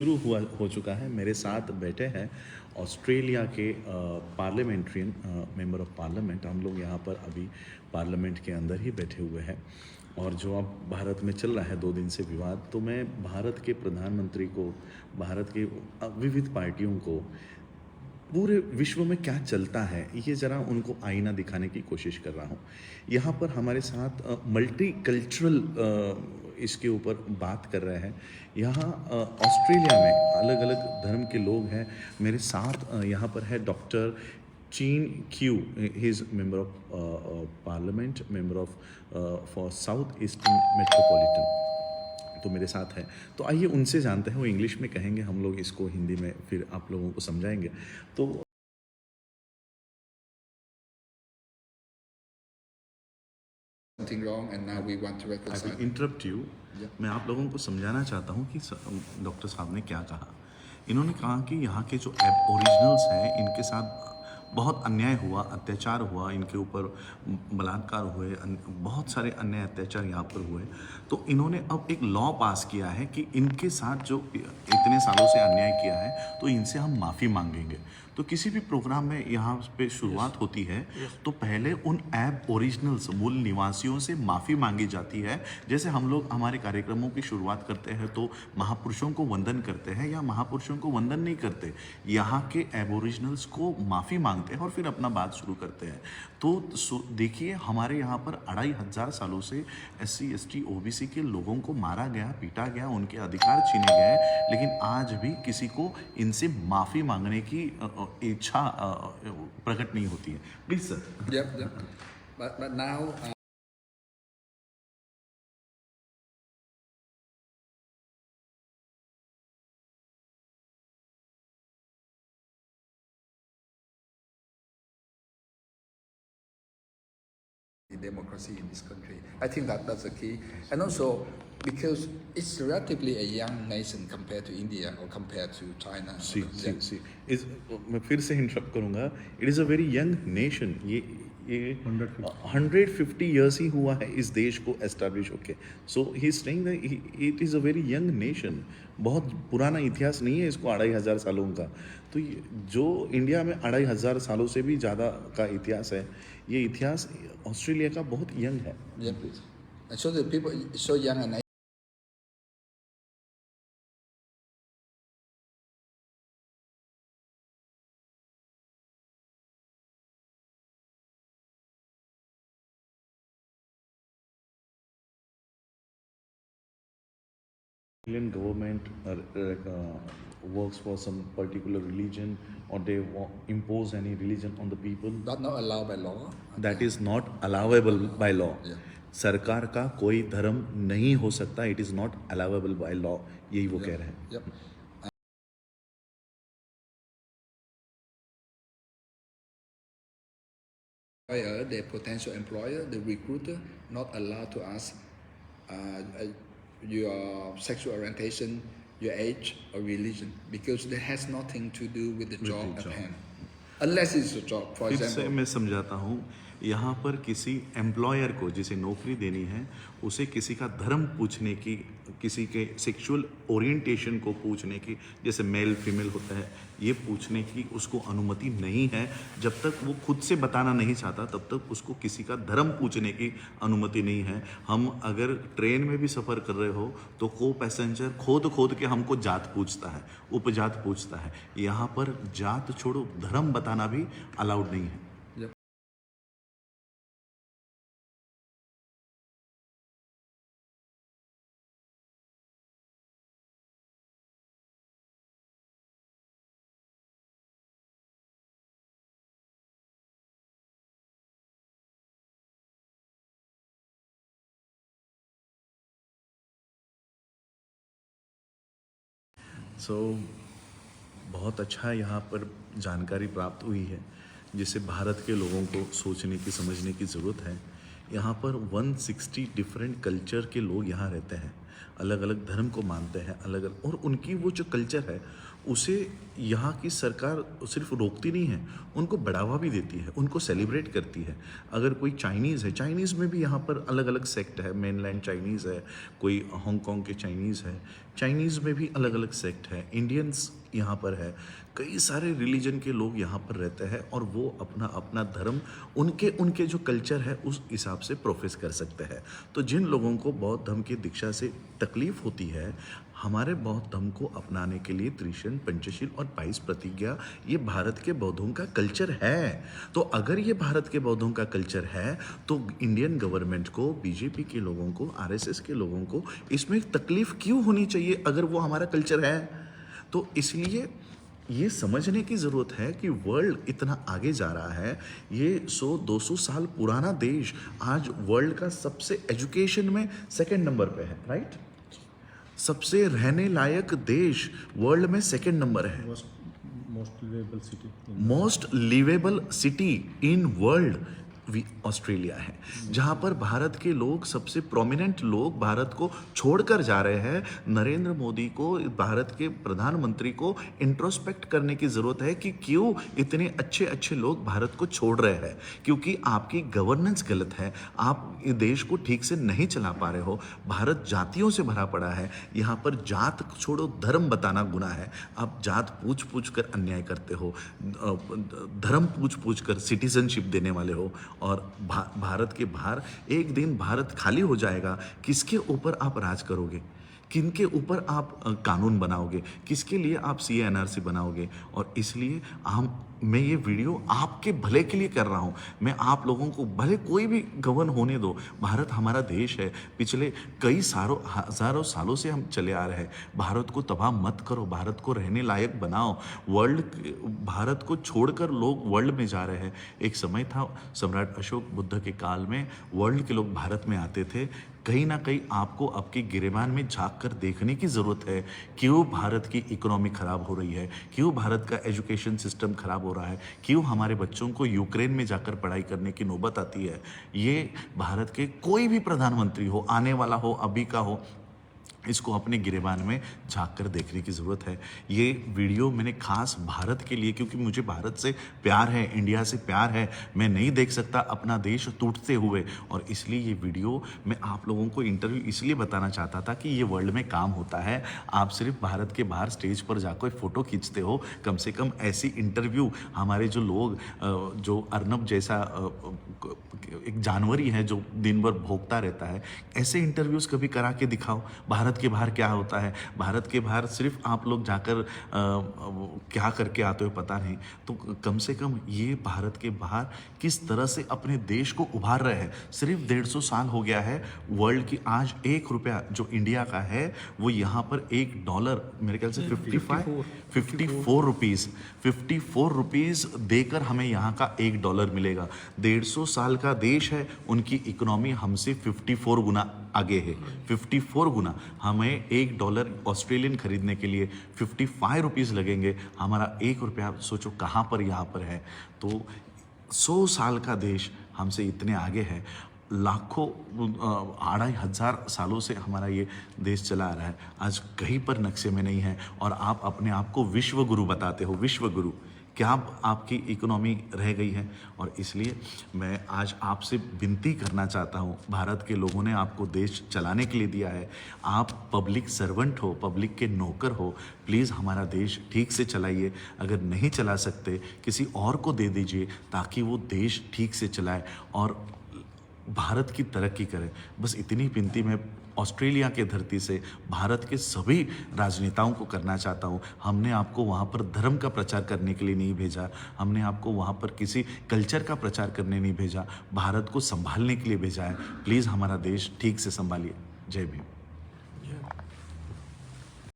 शुरू हुआ हो चुका है। मेरे साथ बैठे हैं ऑस्ट्रेलिया के पार्लियामेंट्रियन मेंबर ऑफ पार्लियामेंट। हम लोग यहाँ पर अभी पार्लियामेंट के अंदर ही बैठे हुए हैं और जो अब भारत में चल रहा है 2 दिन से विवाद, तो मैं भारत के प्रधानमंत्री को, भारत के विविध पार्टियों को, पूरे विश्व में क्या चलता है, ये ज़रा उनको आईना दिखाने की कोशिश कर रहा हूँ। यहाँ पर हमारे साथ मल्टी कल्चरल इसके ऊपर बात कर रहे हैं। यहाँ ऑस्ट्रेलिया में अलग अलग धर्म के लोग हैं। मेरे साथ यहाँ पर है डॉक्टर चीन Q, he is member of parliament, member of for south eastern metropolitan, तो मेरे साथ है। तो आइए उनसे जानते हैं, वो इंग्लिश में कहेंगे, हम लोग इसको हिंदी में फिर आप लोगों को समझाएंगे। तो something wrong and now we want to I reconcile. Will interrupt you. Yeah. मैं आप लोगों को समझाना चाहता हूँ कि डॉक्टर साहब ने क्या कहा। इन्होंने कहा कि यहाँ के जो ओरिजिनल्स हैं, इनके साथ बहुत अन्याय हुआ, अत्याचार हुआ, इनके ऊपर बलात्कार हुए, बहुत सारे अन्य अत्याचार यहाँ पर हुए। तो इन्होंने अब एक लॉ पास किया है कि इनके साथ जो इतने सालों से अन्याय किया है, तो इनसे हम माफ़ी मांगेंगे। तो किसी भी प्रोग्राम में यहाँ पे शुरुआत होती है, तो पहले उन ऐप ओरिजिनल्स, मूल निवासियों से माफ़ी मांगी जाती है। जैसे हम लोग हमारे कार्यक्रमों की शुरुआत करते हैं तो महापुरुषों को वंदन करते हैं, या महापुरुषों को वंदन नहीं करते, यहाँ के एबोरिजिनल्स को माफ़ी मांगते हैं और फिर अपना बात शुरू करते हैं। तो देखिए, हमारे यहाँ पर 2500 सालों से SC ST OBC के लोगों को मारा गया, पीटा गया, उनके अधिकार छीने गए, लेकिन आज भी किसी को इनसे माफ़ी मांगने की इच्छा प्रकट नहीं होती है। Please sir. Yep, yep. But now the democracy in this country. I think that's the key. And also because it's relatively a young nation compared to India or compared to China. सी इस मैं फिर से interrupt करूंगा। It is a very young nation. ये 150 years he हुआ है इस देश को एस्टैब्लिश होके। So he is saying that it is a very young nation. बहुत पुराना इतिहास नहीं है इसको 2500 सालों का। तो जो इंडिया में 2500 सालों से भी ज़्यादा का इतिहास है, ये इतिहास ऑस्ट्रेलिया का बहुत यंग है। Yeah, please. And so the people so young and Indian government works for some particular religion, or they impose any religion on the people, that's not allowed by law. that is not allowable by law. Yeah. सरकार का कोई धर्म नहीं हो सकता, it is not allowable by law, यही वो कह रहे हैं। Yep. The potential employer, the recruiter, not allowed to ask your sexual orientation, your age, or religion, because that has nothing to do with the job at hand. Unless it's a job, for फिर से example. मैं समझाता हूँ। यहाँ पर किसी employer को, जिसे नौकरी देनी है, उसे किसी का धर्म पूछने की, किसी के सेक्सुअल ओरिएंटेशन को पूछने की, जैसे मेल फीमेल होता है, ये पूछने की उसको अनुमति नहीं है। जब तक वो खुद से बताना नहीं चाहता, तब तक उसको किसी का धर्म पूछने की अनुमति नहीं है। हम अगर ट्रेन में भी सफ़र कर रहे हो तो को पैसेंजर खोद के हमको जात पूछता है, उपजात पूछता है। यहाँ पर जात छोड़ो, धर्म बताना भी अलाउड नहीं है। सो बहुत अच्छा यहाँ पर जानकारी प्राप्त हुई है, जिससे भारत के लोगों को सोचने की, समझने की ज़रूरत है। यहाँ पर 160 डिफरेंट कल्चर के लोग यहाँ रहते हैं, अलग अलग धर्म को मानते हैं, अलग अलग, और उनकी वो जो कल्चर है उसे यहाँ की सरकार सिर्फ रोकती नहीं है, उनको बढ़ावा भी देती है, उनको सेलिब्रेट करती है। अगर कोई चाइनीज़ है, चाइनीज़ में भी यहाँ पर अलग अलग सेक्ट है, मेनलैंड चाइनीज़ है, कोई हांगकांग के चाइनीज़ है, चाइनीज़ में भी अलग अलग सेक्ट है, इंडियंस यहाँ पर है, कई सारे रिलीजन के लोग यहाँ पर रहते हैं और वो अपना अपना धर्म उनके उनके जो कल्चर है उस हिसाब से प्रोफेस कर सकते हैं। तो जिन लोगों को बौद्ध धर्म की दीक्षा से तकलीफ होती है, हमारे बौद्ध धर्म को अपनाने के लिए त्रिशरण, पंचशील और 22 प्रतिज्ञा ये भारत के बौद्धों का कल्चर है। तो अगर ये भारत के बौद्धों का कल्चर है तो इंडियन गवर्नमेंट को, बीजेपी के लोगों को, आरएसएस के लोगों को इसमें तकलीफ क्यों होनी चाहिए अगर वो हमारा कल्चर है? तो इसलिए ये समझने की ज़रूरत है कि वर्ल्ड इतना आगे जा रहा है। ये 100-200 साल पुराना देश आज वर्ल्ड का सबसे एजुकेशन में सेकंड नंबर पे है, राइट? सबसे रहने लायक देश वर्ल्ड में सेकंड नंबर है। Most livable city in world Australia है, जहां पर भारत के लोग, सबसे प्रोमिनेंट लोग भारत को छोड़कर जा रहे हैं। नरेंद्र मोदी को, भारत के प्रधानमंत्री को इंट्रोस्पेक्ट करने की ज़रूरत है कि क्यों इतने अच्छे अच्छे लोग भारत को छोड़ रहे हैं। क्योंकि आपकी गवर्नेंस गलत है, आप इस देश को ठीक से नहीं चला पा रहे हो। भारत जातियों से भरा पड़ा है, यहाँ पर जात छोड़ो, धर्म बताना गुनाह है। आप जात पूछ पूछ कर अन्याय करते हो, धर्म पूछ पूछ कर सिटीजनशिप देने वाले हो। और भारत के बाहर एक दिन भारत खाली हो जाएगा, किसके ऊपर आप राज करोगे? किनके ऊपर आप कानून बनाओगे? किसके लिए आप CA/NRC बनाओगे? और इसलिए मैं ये वीडियो आपके भले के लिए कर रहा हूँ। मैं आप लोगों को, भले कोई भी गवर्न होने दो, भारत हमारा देश है, पिछले कई हज़ारों सालों से हम चले आ रहे हैं। भारत को तबाह मत करो, भारत को रहने लायक बनाओ। भारत को छोड़कर लोग वर्ल्ड में जा रहे हैं। एक समय था सम्राट अशोक बुद्ध के काल में वर्ल्ड के लोग भारत में आते थे। कहीं ना कहीं आपको आपके गिरेबान में झांक कर देखने की ज़रूरत है, क्यों भारत की इकोनॉमी ख़राब हो रही है, क्यों भारत का एजुकेशन सिस्टम ख़राब हो रहा है, क्यों हमारे बच्चों को यूक्रेन में जाकर पढ़ाई करने की नौबत आती है। ये भारत के कोई भी प्रधानमंत्री हो, आने वाला हो, अभी का हो, इसको अपने गिरेबान में झांक कर देखने की ज़रूरत है। ये वीडियो मैंने खास भारत के लिए, क्योंकि मुझे भारत से प्यार है, इंडिया से प्यार है, मैं नहीं देख सकता अपना देश टूटते हुए। और इसलिए ये वीडियो मैं आप लोगों को इंटरव्यू इसलिए बताना चाहता था कि ये वर्ल्ड में काम होता है। आप सिर्फ भारत के बाहर स्टेज पर जाकर फ़ोटो खींचते हो, कम से कम ऐसी इंटरव्यू हमारे जो लोग, जो अर्नब जैसा एक जानवर ही है जो दिन भर भोगता रहता है, ऐसे इंटरव्यूज़ कभी करा के दिखाओ। भारत के बाहर क्या होता है, भारत के बाहर सिर्फ आप लोग जाकर क्या करके आते हो पता नहीं। तो कम से कम ये भारत के बाहर किस तरह से अपने देश को उभार रहे हैं। सिर्फ 150 साल हो गया है वर्ल्ड की। आज ₹1 जो इंडिया का है वो यहाँ पर $1 मेरे ख्याल से 54 रुपीज़ देकर हमें यहाँ का $1 मिलेगा। 150 साल का देश है, उनकी इकोनॉमी हमसे 54 गुना आगे है। 54 गुना। हमें $1 ऑस्ट्रेलियन खरीदने के लिए 55 रुपीज़ लगेंगे। हमारा ₹1 सोचो कहाँ पर यहाँ पर है। तो 100 साल का देश हमसे इतने आगे है। लाखों 2500 सालों से हमारा ये देश चला आ रहा है, आज कहीं पर नक्शे में नहीं है। और आप अपने आप को विश्व गुरु बताते हो, विश्व गुरु। क्या आपकी इकोनॉमी रह गई है? और इसलिए मैं आज आपसे विनती करना चाहता हूँ, भारत के लोगों ने आपको देश चलाने के लिए दिया है, आप पब्लिक सर्वेंट हो, पब्लिक के नौकर हो, प्लीज़ हमारा देश ठीक से चलाइए। अगर नहीं चला सकते किसी और को दे दीजिए ताकि वो देश ठीक से चलाए और भारत की तरक्की करे। बस इतनी विनती मैं ऑस्ट्रेलिया के धरती से भारत के सभी राजनेताओं को करना चाहता हूँ। हमने आपको वहाँ पर धर्म का प्रचार करने के लिए नहीं भेजा, हमने आपको वहाँ पर किसी कल्चर का प्रचार करने नहीं भेजा, भारत को संभालने के लिए भेजा है। प्लीज़ हमारा देश ठीक से संभालिए। जय भीम।